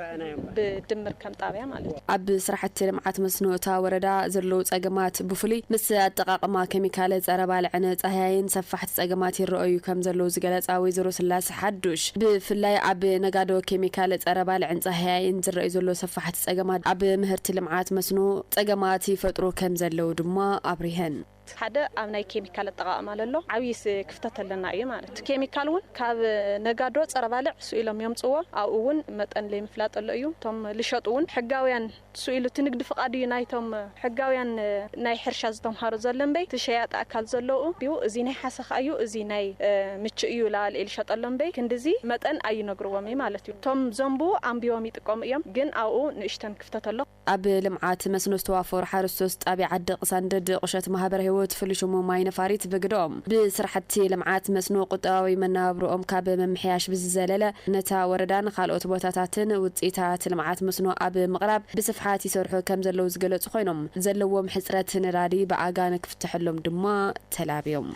Speaker 12: بدمر كم طابع مالت
Speaker 11: اب سرحت المعت مسنو تا وردا زلو صقمات بفلي مس اتقاقما كيميكال صربال عن صهاين سفحت صقمات يرؤيو كم زلو زغلصا ويزرو سلاس حدوش بفلاي اب نغادو كيميكال صربال عن صهاين زرؤي زلو سفحت صقمات اب مهرت المعت مسنو صقمات يفطرو كم زلو دما ابريهن حدا امناي كيميكال تقاقم على عويس كفتت لنا اي مالت كيميكال ون كاب نغادو صربالع سئلهم يمصوا او ون مطن لي مفلاط ليو توم لشطون حغاويان سئلو تنقد فقادي نايتهم حغاويان ناي حرشا زتمهارو زلن بي تشياط اكل زلو بيو ازي ناي حسخ ايو ازي ناي مچيو لال الشطلن بي كندزي مطن اي نغرومي مالتي توم زنبو امبيوم يطقم ايام جن او نشتن كفتت له اب لمعات مسنو استوافر حارستوس طابع عد قساندد قشت مهبر هيوت فلشمو ماي نفاريت بقدوم بسرحتي لمعات مسنو قطاوي منابروم كاب ممحياش بززلله نتا وردان خالوت بوتاتاتن وصيتات لمعات مسنو اب مقرب بصفحات يسرحو كم زلو زغلص خوينم زلوم حصرت نرادي باغان كفتحلهم دما تلابيوم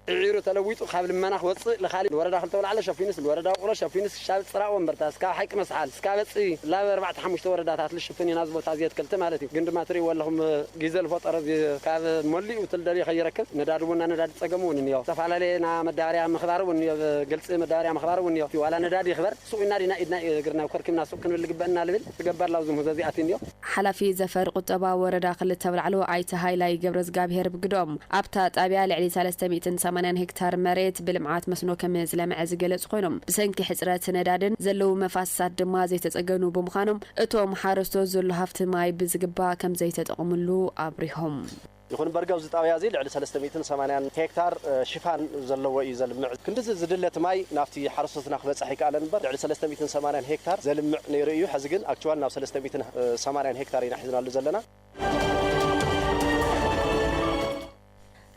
Speaker 13: عيرو تلويتو قبل مناخ وصي لخالي الورده خلت ولا على شفينس الورده قرا شفينس شاب صراع ومبرتاس كا حق مسحال سكا بصي لا 4 5 وردات لشفني ناز بوتا زيت كلت مالتي غند ماتري ولهم غيزل فطر كاب مولي وتلدري خيركب ندادونا نداد صقمون نيو تفعلالينا مداريا مخبار ون قلص مداريا مخبار ون يو ولا نداد يخبر سوقنا دينا ايدنا غرنا كركمنا سوق كنلغبنا لبل تغبر لازم هزازياتين يو
Speaker 11: حلفي زفر قطبا وردا خلت تبلعلو ايت هايلاي غبرز غابير بقدوم ابتا طابيا لعلي 380 هكتار مريت بالمعات مسنو كم زلمع زغلص خوينم بسنكي حصرات ندادن زلو مفاسات دما زي تصغنو بمخانم اتوم حارستو زلو هفت ماي بزغبا كم زي تطقملو ابريهم
Speaker 14: يكون برغاو زطاويا زي لعل 380 هكتار شفان زلو يزلمع كندز زدلت ماي نافتي حرستنا خبصحي قال نبر لعل 380 هكتار زلمع نيريو حزغن اكچوال ناف 380 هكتار ينحزنالو زلنا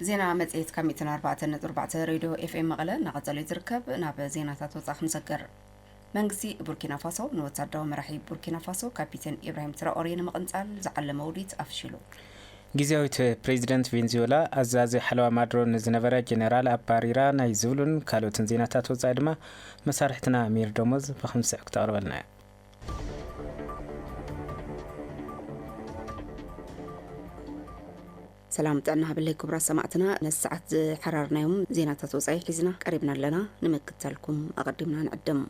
Speaker 3: زينا مصيت كميتنا 4.4 راديو اف ام مقله نقصل يتركب ناب زيناتات وصاخ مسكر منغسي بوركينا فاسو نوتادو مرحي بوركينا فاسو كابتن ابراهيم تراوري نمقنصال زعل موديت افشلو
Speaker 2: ጊዜያዊት ፕሬዚደንት ቬንዙዌላ አዛዚ ሓለዋ ማድሮን ዝነበረ ጀነራል አባሪራ ናይ ዝብሉን ካልኦትን ዜናታት ወጻኢ ድማ መሳርሕትና ሚር ደሞዝ ብ5 ክተቅርበልና
Speaker 3: سلام طعنا بالله كبرى سمعتنا نساعات حرارنا يوم زينات توصي حزنا قريبنا لنا نمكتلكم أقدمنا نقدم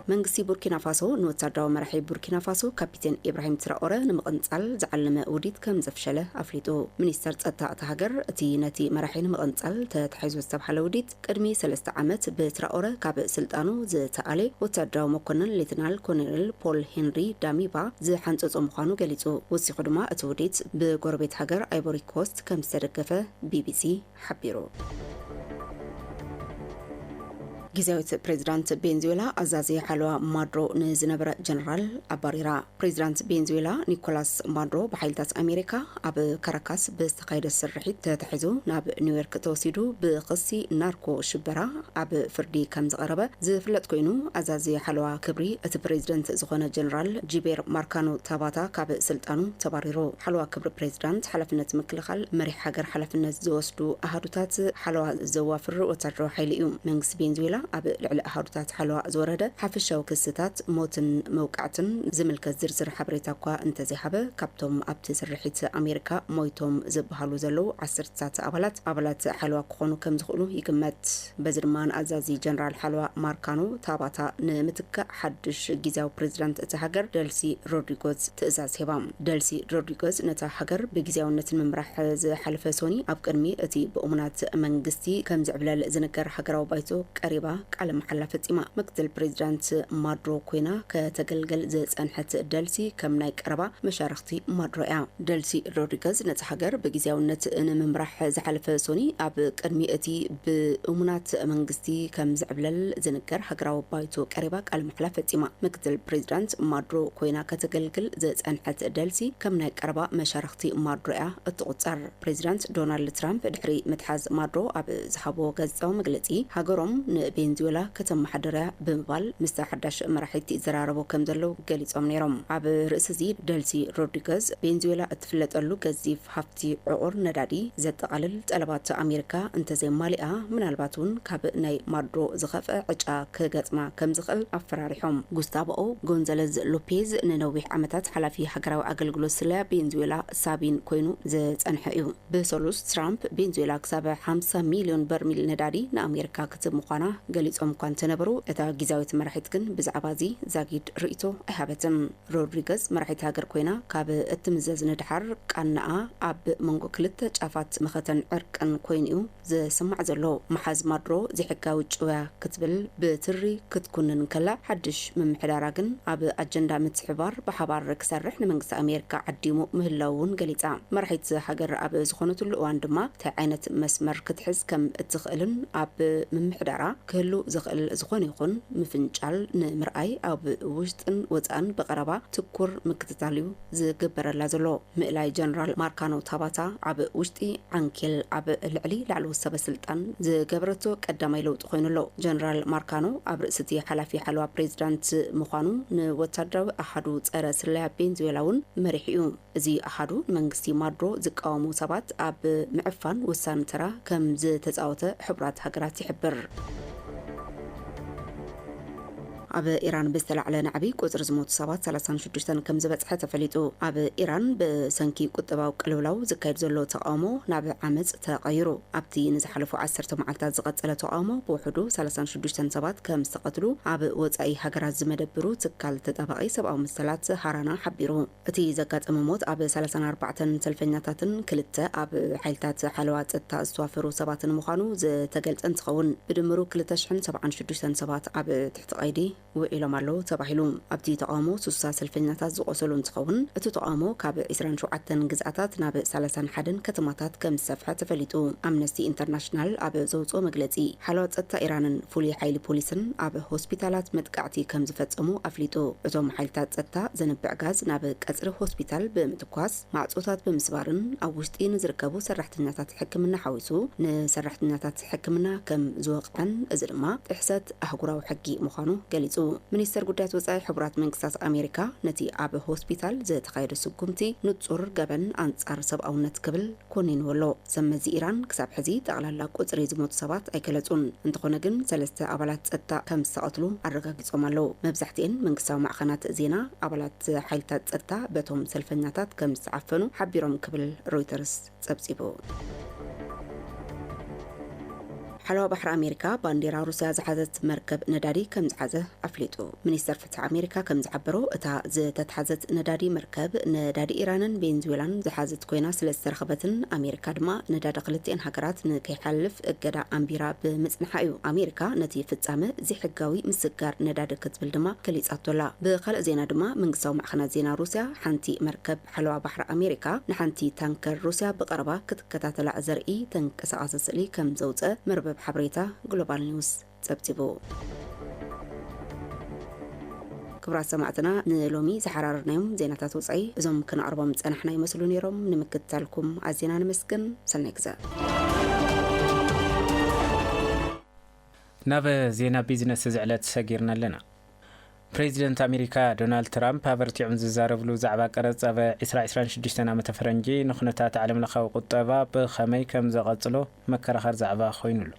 Speaker 3: منغسي بوركينا فاسو نوتادو مرحي بوركينا فاسو كابتن ابراهيم تراوري نمقنصال زعلمه اوديت كم زفشله افليطو منستر صتا تهاجر تي نتي مرحي نمقنصال تتحيزو استبحله اوديت قدمي 3 عامت بتراوري كاب سلطانو زتالي وتادو مكنن ليتنال كولونيل بول هنري داميبا ز حنصصو مخانو غليصو وسيخو دما اتوديت بغوربيت هاجر ايبوري كوست كم تدقفه بي بي سي حبيرو ጊዜያዊት ፕሬዚዳንት ቬንዙዌላ አዛዚ ሓለዋ ማድሮ ንዝነበረ ጀነራል አባሪራ ፕሬዚዳንት ቬንዙዌላ ኒኮላስ ማድሮ በኃይልታት አሜሪካ ኣብ ካራካስ በስተካይደ ስርሒት ተተሒዙ ናብ ኒውዮርክ ተወሲዱ ብክሲ ናርኮ ሽበራ ኣብ ፍርዲ ከም ዝቀረበ ዝፍለጥ ኮይኑ አዛዚ ሓለዋ ክብሪ እቲ ፕሬዚዳንት ዝኾነ ጀነራል ጂቤር ማርካኖ ታባታ ካብ ስልጣኑ ተባሪሩ ሓለዋ ክብሪ ፕሬዚዳንት ሓላፍነት ምክልኻል መሪሕ ሃገር ሓላፍነት ዝወስዱ ኣሃዱታት ሓለዋ ዘዋፍር ወታደራዊ ሓይሊ እዩ መንግስቲ ቬንዙዌላ ኣብ ልዕሊ ኣሃዱታት ሓለዋ ዝወረደ ሓፈሻዊ ክስታት ሞትን መውቃዕትን ዝምልከት ዝርዝር ሓበሬታ እኳ እንተዘይሃበ ካብቶም ኣብቲ ስርሒት ኣሜሪካ ሞይቶም ዝበሃሉ ዘለው 10 ኣባላት ሓለዋ ክኾኑ ከም ዝኽእሉ ይግመት በዚ ድማ ኣዛዚ ጀነራል ሓለዋ ማርካኖ ታባታ ንምትካእ ሓድሽ ጊዜያዊ ፕሬዚዳንት እቲ ሃገር ደልሲ ሮድሪጎዝ ትእዛዝ ሂባ ደልሲ ሮድሪጎዝ ነታ ሃገር ብጊዜያውነት ምምራሕ ዝሓለፈ ሶኒ ኣብ ቅድሚ እቲ ብእሙናት መንግስቲ ከም ዝዕብለል ዝነገር ሃገራዊ ባይቶ ቀሪባ ቃል መሐላ ፈጺማ ምክትል ፕሬዚዳንት ማድሮ ኮይና ከተገልገል ዝጸንሐት ደልሲ ከም ናይ ቀረባ መሻርክቲ ማድሮያ ደልሲ ሮድሪጎዝ ነታ ሃገር በጊዜያውነት ንምምራሕ ዝሓለፈ ሶኒ ኣብ ቅድሚ እቲ ብእሙናት መንግስቲ ከም ዝዕብለል ዝነገር ሃገራዊ ባይቶ ቀሪባ ቃል መሐላ ፈጺማ ምክትል ፕሬዚዳንት ማድሮ ኮይና ከተገልገል ዝጸንሐት ደልሲ ከም ናይ ቀረባ መሻርክቲ ማድሮያ እትቁጸር ፕሬዚዳንት ዶናልድ ትራምፕ ድሕሪ ምትሓዝ ማድሮ ኣብ ዝሃቦ ገጻዊ መግለጺ ሃገሮም ቬንዙዌላ ከተመሓደረ ብምባል ምስ ሓዳሽ መራሒት ይዘራረቡ ከም ዘለው ገሊጾም ነይሮም ኣብ ርእሲ እዚ ደልሲ ሮድሪጎዝ ቬንዙዌላ እትፍለጠሉ ገዚፍ ሃፍቲ ዕቁር ነዳዲ ዘጠቃልል ጠለባት ኣሜሪካ እንተዘይማሊኣ ምናልባት እውን ካብ ናይ ማድሮ ዝኸፍአ ዕጫ ክገጥማ ከም ዝኽእል ኣፈራሪሖም ጉስታቮ ጎንዛሌዝ ሎፔዝ ንነዊሕ ዓመታት ሓላፊ ሃገራዊ ኣገልግሎት ስለ ቬንዙዌላ ሳቢን ኮይኑ ዝጸንሐ እዩ ብሰሉስ ትራምፕ ቬንዙዌላ ክሳብ 50 ሚሊዮን በርሚል ነዳዲ ንኣሜሪካ ክትብ ምዃና ገሊጾም እኳ እንተነበሩ እታ ጊዜያዊት መራሒት ግን ብዛዕባ እዚ ዛጊድ ርእይቶ ኣይሃበትም ሮድሪጎዝ መራሒት ሃገር ኮይና ካብ እትምዘዝ ንድሓር ቃናኣ ኣብ መንጎ ክልተ ጫፋት መኸተን ዕርቅን ኮይኑ እዩ ዝስማዕ ዘሎ መሓዝ ማድሮ ዝሕጋዊ ጭውያ ክትብል ብትሪ ክትኩንን ከላ ሓድሽ ምምሕዳራ ግን ኣብ ኣጀንዳ ምትሕባር ብሓባር ክሰርሕ ንመንግስቲ ኣሜሪካ ዓዲሙ ምህላውን ገሊጻ መራሒት ሃገር ኣብ ዝኾነትሉ እዋን ድማ እንታይ ዓይነት መስመር ክትሕዝ ከም እትኽእልን ኣብ ምምሕዳራ ክህሉ ዝኽእል ዝኾነ ይኹን ምፍንጫል ንምርኣይ ኣብ ውሽጥን ወፃን በቀረባ ትኩር ምክትታል እዩ ዝግበረላ ዘሎ ምእላይ ጀነራል ማርካኖ ታባታ ኣብ ውሽጢ ዓንኬል ኣብ ልዕሊ ላዕለወ ሰበስልጣን ዝገበረቶ ቀዳማይ ለውጢ ኮይኑሎ ጀነራል ማርካኖ ኣብ ርእስቲ ሓላፊ ሓለዋ ፕሬዚዳንት ምዃኑ ንወታደራዊ ኣሓዱ ጸረ ስለያ ቬንዙዌላ እውን መሪሕ እዩ እዚ ኣሓዱ መንግስቲ ማድሮ ዝቃወሙ ሰባት ኣብ ምዕፋን ውሳነ ተራ ከም ዝተጻወተ ሕቡራት ሃገራት ይሕብር ኣብ ኢራን በስተላዕለ ናዕቢ ቁጽር ዝሞቱ ሰባት 36 ከም ዝበጽሐ ተፈሊጡ ኣብ ኢራን በሰንኪ ቁጠባዊ ቅልውላው ዝካየድ ዘሎ ተቃውሞ ናብ ዓመጽ ተቐይሩ ኣብቲ ንዝሓለፉ 10 መዓልታት ዝቐጸለ ተቃውሞ ብውሕዱ 36 ሰባት ከም ዝተቐትሉ ኣብ ወጻኢ ሃገራት ዝመደብሩ ትካል ተጣባቂ ሰብኣዊ መሰላት ሃራና ሓቢሩ እቲ ዘጋጠመ ሞት ኣብ 34 ሰልፈኛታትን ክልተ ኣብ ሓይልታት ሓለዋ ጸጥታ ዝተዋፈሩ ሰባትን ምዃኑ ዝተገልጸ እንትኸውን ብድምሩ 276 ሰባት ኣብ ትሕቲ ቀይዲ ውዒሎም ኣለዉ ተባሂሉ ኣብቲ ተቃውሞ 60 ሰልፈኛታት ዝቆሰሉ እንትኸውን እቲ ተቃውሞ ካብ 27 ግዝኣታት ናብ 31 ከተማታት ከም ዝሰፍሐ ተፈሊጡ ኣምነስቲ ኢንተርናሽናል ኣብ ዘውፅኦ መግለጺ ሓለዋ ጸጥታ ኢራንን ፍሉይ ሓይሊ ፖሊስን ኣብ ሆስፒታላት መጥቃዕቲ ከም ዝፈጸሙ ኣፍሊጡ እቶም ሓይልታት ጸጥታ ዘንብዕ ጋዝ ናብ ቀጽሪ ሆስፒታል ብምትኳስ ማዕጾታት ብምስባርን ኣብ ውሽጢ ንዝርከቡ ሰራሕተኛታት ሕክምና ሓዊሱ ንሰራሕተኛታት ሕክምና ከም ዝወቕዐን እዚ ድማ ጥሕሰት ኣህጉራዊ ሕጊ ምዃኑ ገሊጹ ሚኒስተር ጉዳያት ወጻኢ ሕቡራት መንግስታት ኣሜሪካ ነቲ ኣብ ሆስፒታል ዝተኻየደ ስጉምቲ ንጹር ገበን ኣንጻር ሰብኣውነት ክብል ኮኒንወሎ ሰመዚ ኢራን ክሳብ ሕዚ ጠቕላላ ቁጽሪ ዝሞቱ ሰባት ኣይገለጹን እንተኾነ ግን 3 ኣባላት ጸጥታ ከም ዝተቐትሉ ኣረጋጊጾም ኣለዉ መብዛሕትአን መንግስታዊ ማዕኸናት ዜና ኣባላት ሓይልታት ጸጥታ በቶም ሰልፈኛታት ከም ዝተዓፈኑ ሓቢሮም ክብል ሮይተርስ ጸብጺቡ حلوة بحر أمريكا بانديرا روسيا زحزت مركب نداري كم زحزة أفليتو منيستر فتح أمريكا كم زعبرو اتا زتتحزت نداري مركب نداري إيران فنزويلان زحزت كوينا سلسرخبتن أمريكا دما ندار قلتين هاجرات نكي حلف الجدع أمبيرا بمسنحايو أمريكا نتي فتسامة زي حقاوي مسكار ندار كتبل دما كليت أطولا بخلق زينا دما منقصاو معخنا زينا روسيا حانتي مركب حلوة بحر أمريكا نحانتي تانكر روسيا بقربا كتكتاتلا زرقي تنكس عزسلي كم زوجة مربب حبريتا جلوبال نيوز ጸብጺቡ ክብራት ሰማዕትና ንሎሚ ዝሓራርናዮም ዜናታት ወጻኢ እዞም ክነቅርቦም ጸናሕና ይመስሉ ነይሮም ንምክትታልኩም ኣዝና ንመስግን ሰናይ ግዜ
Speaker 2: ናብ ዜና ቢዝነስ ዝዕለት ሰጊርና ኣለና ፕሬዚደንት ኣሜሪካ ዶናልድ ትራምፕ ኣበርቲዖም ዝዛረብሉ ዛዕባ ቀረጽ ኣብ 2026 ዓመተ ፈረንጂ ንኹነታት ዓለም ለኻዊ ቁጠባ ብኸመይ ከም ዘቐጽሎ መከራኸሪ ዛዕባ ኮይኑሉ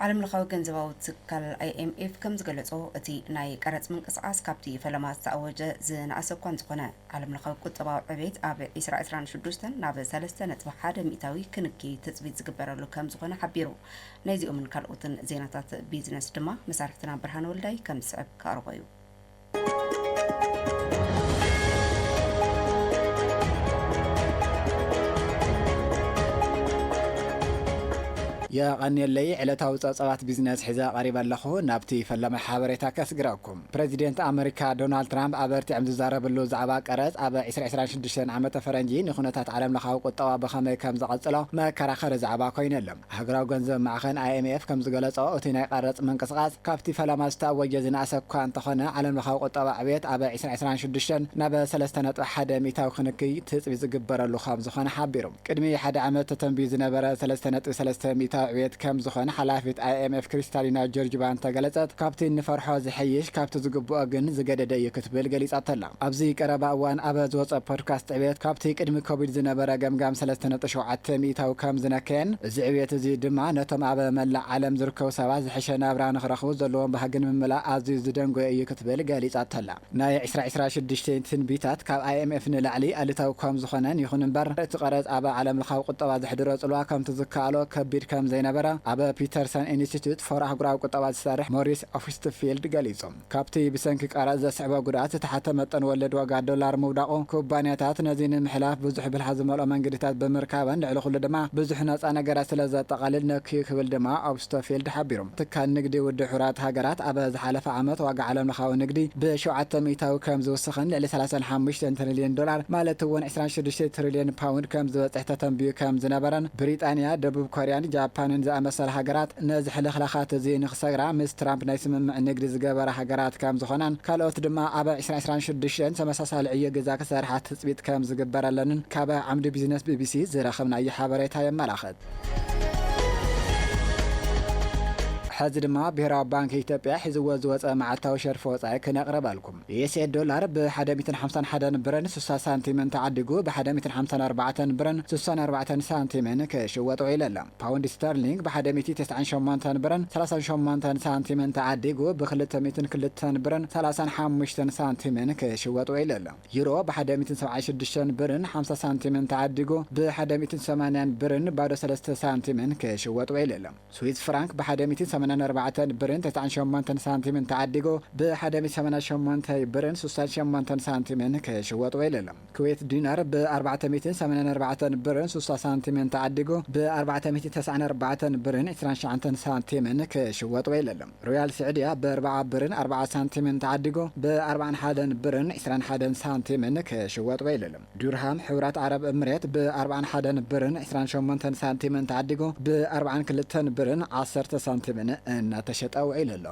Speaker 3: ዓለም ለኻዊ ገንዘባዊ ትካል IMF ከም ዝገለጾ እቲ ናይ ቀረጽ ምንቅስቓስ ካብቲ ፈለማ ዝተኣወጀ ዝነኣሰ እኳ ዝኾነ ዓለም ለኻዊ ቁጠባዊ ዕቤት ኣብ 2026 ናብ 3.1 ሚእታዊ ክንኪ ትጽቢት ዝግበረሉ ከም ዝኾነ ሓቢሩ ናይዚኦምን ካልኦትን ዜናታት ቢዝነስ ድማ መሳርሕትና ብርሃን ወልዳይ ከም ዝስዕብ ካርቦ እዩ
Speaker 15: የቀንየለይ ዕለታዊ ጸብጻባት ቢዝነስ ሒዛ ቀሪበ ኣለኹ ናብቲ ፈለመ ሓበሬታ ከስግረኩም ፕሬዚደንት ኣሜሪካ ዶናልድ ትራምፕ ኣበርቲዖም ዝዛረብሉ ዛዕባ ቀረጽ ኣብ 2026 ዓመተ ፈረንጂ ንኹነታት ዓለም ለኻዊ ቁጠባ ብኸመይ ከም ዘቐጽሎ መከራኸሪ ዛዕባ ኮይነሎም ሃገራዊ ገንዘብ ማዕኸን IMF ከም ዝገለጾ እቲ ናይ ቀረጽ ምንቅስቓስ ካብቲ ፈለማ ዝተኣወጀ ዝነኣሰ እኳ እንተኾነ ዓለም ለኻዊ ቁጠባ ዕቤት ኣብ 2026 ናብ 3.1 ሚእታዊ ክንኪ ትጽቢት ዝግበረሉ ከም ዝኾነ ሓቢሩ ቅድሚ ሓደ ዓመት ተተንቢዩ ዝነበረ 3.3 ሚእታዊ ዕቤት ከም ዝኾነ ሓላፊት IMF ክሪስታሊና ጆርጅባን ተገለጸት ካብቲ ንፈርሖ ዝሐይሽ ካብቲ ዝግብኦ ግን ዝገደደ እዩ ክትብል ገሊጻተላ ኣብዚ ቀረባ እዋን ኣብ ዝወፀ ፖድካስት ዕቤት ካብቲ ቅድሚ ኮቪድ ዝነበረ ገምጋም 3.7 ሚእታዊ ከም ዝነከየን እዚ ዕቤት እዚ ድማ ነቶም ኣብ መላእ ዓለም ዝርከቡ ሰባት ዝሐሸ ናብራ ንኽረኽቡ ዘለዎም ባህግን ምምላእ ኣዝዩ ዝደንጎየ እዩ ክትብል ገሊጻተላ ናይ 2026 ትንቢታት ካብ IMF ንላዕሊ ኣሉታዊ ከም ዝኾነን ይኹን እምበር እቲ ቀረጽ ኣብ ዓለም ለኻዊ ቁጠባ ዝሕድሮ ጽልዋ ከምቲ ዝከኣሎ ከቢድ ከም ዘይነበረ ኣብ ፒተርሰን ኢንስቲትዩት ፎር ኣህጉራዊ ቁጠባ ዝሰርሕ ሞሪስ ኦፊስትፊልድ ገሊጾም ካብቲ ብሰንኪ ቀረጽ ዘስዕቦ ጉድኣት ተሓተ መጠን ወለድ ዋጋ ዶላር ምውዳቑ ኩባንያታት ነዚ ንምሕላፍ ብዙሕ ብልሓ ዝመልኦ መንገድታት ብምርካበን ልዕሊ ኩሉ ድማ ብዙሕ ነፃ ነገራት ስለ ዘጠቓልል ነክዩ ክብል ድማ ኦፊስትፊልድ ሓቢሮም ትካል ንግዲ ውድብ ሕቡራት ሃገራት ኣብ ዝሓለፈ ዓመት ዋጋ ዓለም ለኻዊ ንግዲ ብ7 ሚእታዊ ከም ዝውስኽን ልዕሊ 35 ትሪልዮን ዶላር ማለት እውን 26 ትሪልዮን ፓውንድ ከም ዝበጽሕ ተተንቢዩ ከም ዝነበረን ብሪጣንያ ደቡብ ኮርያን ጃፓንን ዝኣመሰለ ሃገራት ነዚ ሕልኽለኻት እዚ ንኽሰግራ ምስ ትራምፕ ናይ ስምምዕ ንግዲ ዝገበረ ሃገራት ከም ዝኾነን ካልኦት ድማ ኣብ 2026 ተመሳሳሊ ዕዮ ገዛ ክሰርሓ ትጽቢት ከም ዝግበረለንን ካብ ዓምዲ ቢዝነስ BBC ዝረኸብናዮ ሓበሬታ የመላኽት ሕዚ ድማ ብሄራዊ ባንኪ ኢትዮጵያ ሒዝዎ ዝወፀ መዓልታዊ ሸርፊ ወጻኢ ክነቕርበልኩም US ዶላር ብ151 ብርን 60 ሳንቲምን ተዓዲጉ ብ154 ብርን 64 ሳንቲምን ክሽወጥ ውዒሉ ኣሎ ፓውንድ ስተርሊንግ ብ198 ብርን 38 ሳንቲምን ተዓዲጉ ብ202 ብርን 35 ሳንቲምን ክሽወጥ ውዒሉ ኣሎ ዩሮ ብ176 ብርን 50 ሳንቲምን ተዓዲጉ ብ180 ብርን ባዶ 3 ሳንቲምን ክሽወጥ ውዒሉ ኣሎ ስዊስ ፍራንክ ብ1 84 ብርን 98 ሳንቲምን ተዓዲጉ ብ188 ብርን 68 ሳንቲምን ክሽወጥ ውዒሉ ኣሎ ኩዌት ዲናር ብ484 ብርን 60 ሳንቲምን ተዓዲጉ ብ494 ብርን 29 ሳንቲምን ክሽወጥ ውዒሉ ኣሎ ሮያል ስዑድያ ብ40 ብርን 40 ሳንቲምን ተዓዲጉ ብ41 ብርን 21 ሳንቲምን ክሽወጥ ውዒሉ ኣሎ ዱርሃም ሕቡራት ዓረብ እምሬት ብ41 ብርን 28 ሳንቲምን ተዓዲጉ ብ42 ብርን 10 ሳንቲምን እናተሸጠ ውዒሉ ኣሎ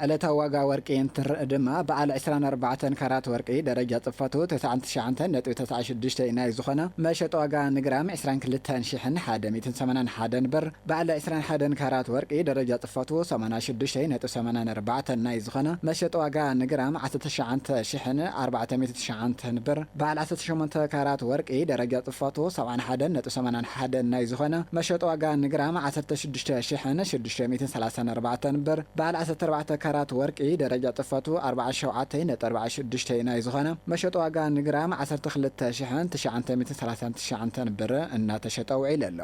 Speaker 15: ዕለታዊ ዋጋ ወርቂ እንትንርኢ ድማ በዓል 24 ካራት ወርቂ ደረጃ ጽፈቱ 99.96 ናይ ዝኾነ መሸጢ ዋጋ ንግራም 22,181 ብር በዓል 21 ካራት ወርቂ ደረጃ ጽፈቱ 86.84 ናይ ዝኾነ መሸጢ ዋጋ ንግራም 19,490 ብር በዓል 18 ካራት ወርቂ ደረጃ ጽፈቱ 71.81 ናይ ዝኾነ መሸጢ ዋጋ ንግራም 16,634 ብር በዓል 14 ካራት ወርቂ ደረጃ ጽፈቱ 47.46 ናይ ዝኾነ መሸጢ ዋጋ ንግራም 12,939 ብር እናተሸጠ ውዒሉ ኣሎ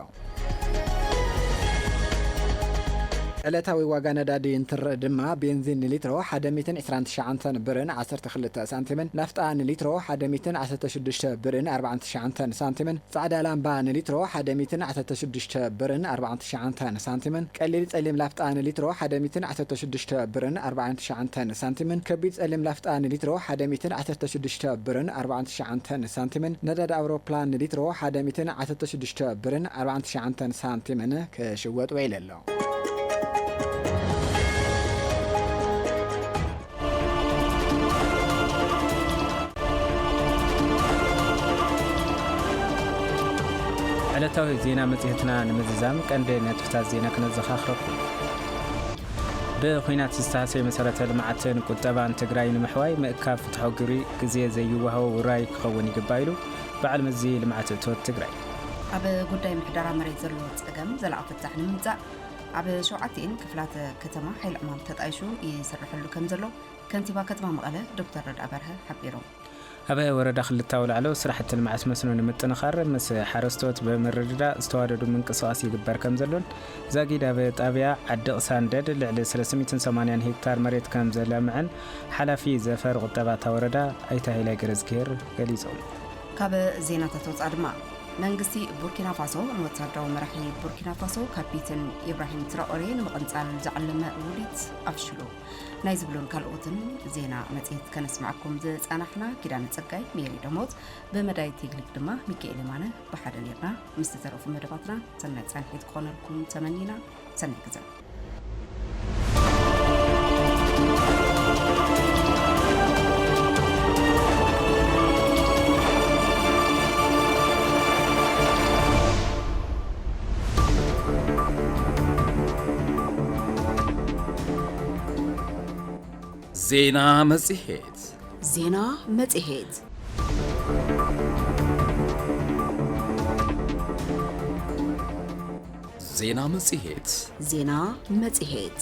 Speaker 15: ዕለታዊ ዋጋ ነዳዲ እንትርኢ ድማ ቤንዚን ንሊትሮ 129 ብርን 12 ሳንቲምን ናፍጣ ንሊትሮ 116 ብርን 49 ሳንቲምን ጻዕዳ ላምባ ንሊትሮ 116 ብርን 49 ሳንቲምን ቀሊል ጸሊም ላፍጣ ንሊትሮ 116 ብርን 49 ሳንቲምን ከቢድ ጸሊም ላፍጣ ንሊትሮ 116 ብርን 49 ሳንቲምን ነዳዲ አውሮፕላን ንሊትሮ 116 ብርን 49 ሳንቲምን ከሽወጥ ወይለሎ
Speaker 2: ዕለታዊ ዜና መጽሔትና ንምዝዛም ቀንዲ ነጥብታት ዜና ክነዘኻኽረኩም ብኹናት ዝተሃሰየ መሰረተ ልምዓትን ቁጠባን ትግራይ ንምሕዋይ ምእካብ ፍትሐዊ ግብሪ ግዜ ዘይወሃቦ ውራይ ክኸውን ይግባእ ኢሉ በዓል መዚ ልምዓት እቶት ትግራይ
Speaker 3: ኣብ ጉዳይ ምሕደራ መሬት ዘሎ ፀገም ዘላቒ ፍታሕ ንምምጻእ ኣብ 7 ክፍላተ ከተማ ሓይሊ ዕማም ተጣይሹ ይስርሐሉ ከም ዘሎ ከንቲባ ከተማ መቐለ ዶክተር ረድኣ በርሀ ሓቢሮም
Speaker 2: ኣብ ወረዳ ክልተ ኣውላዕሎ ስራሕቲ ልምዓት መስኖ ንምጥንኻር ምስ ሓረስቶት ብምርድዳእ ዝተዋደዱ ምንቅስቓስ ይግበር ከም ዘሎን ዛጊድ ኣብ ጣብያ ዓዲ ቅሳንደድ ልዕሊ 380 ሄክታር መሬት ከም ዘለምዕን ሓላፊ ዘፈር ቁጠባታ ወረዳ ኣይታሂላይ ገረዝጌር ገሊፆም
Speaker 3: ካብ ዜናታት ወፃእ ድማ መንግስቲ ቡርኪና ፋሶ ንወታደራዊ መራሒ ቡርኪና ፋሶ ካፒተን ኢብራሂም ትራኦሬ ንምቕንፃል ዝዓለመ ውዲት ኣፍሽሉ ናይ ዝብሉን ካልኦትን ዜና መጽሔት ከነስማዓኩም ዝጸናሕና ኪዳነ ጸጋይ ሜሪ ደሞት ብመዳይ ቴክኒክ ድማ ሚካኤል ማነ ብሓደ ነርና ምስ ተዘረፉ መደባትና ሰናይ ጸንሒት ክኾነልኩም ተመኒና ሰናይ ግዜ
Speaker 16: ዜና መጽሔት
Speaker 3: ዜና መጽሔት
Speaker 16: ዜና መጽሔት
Speaker 3: ዜና መጽሔት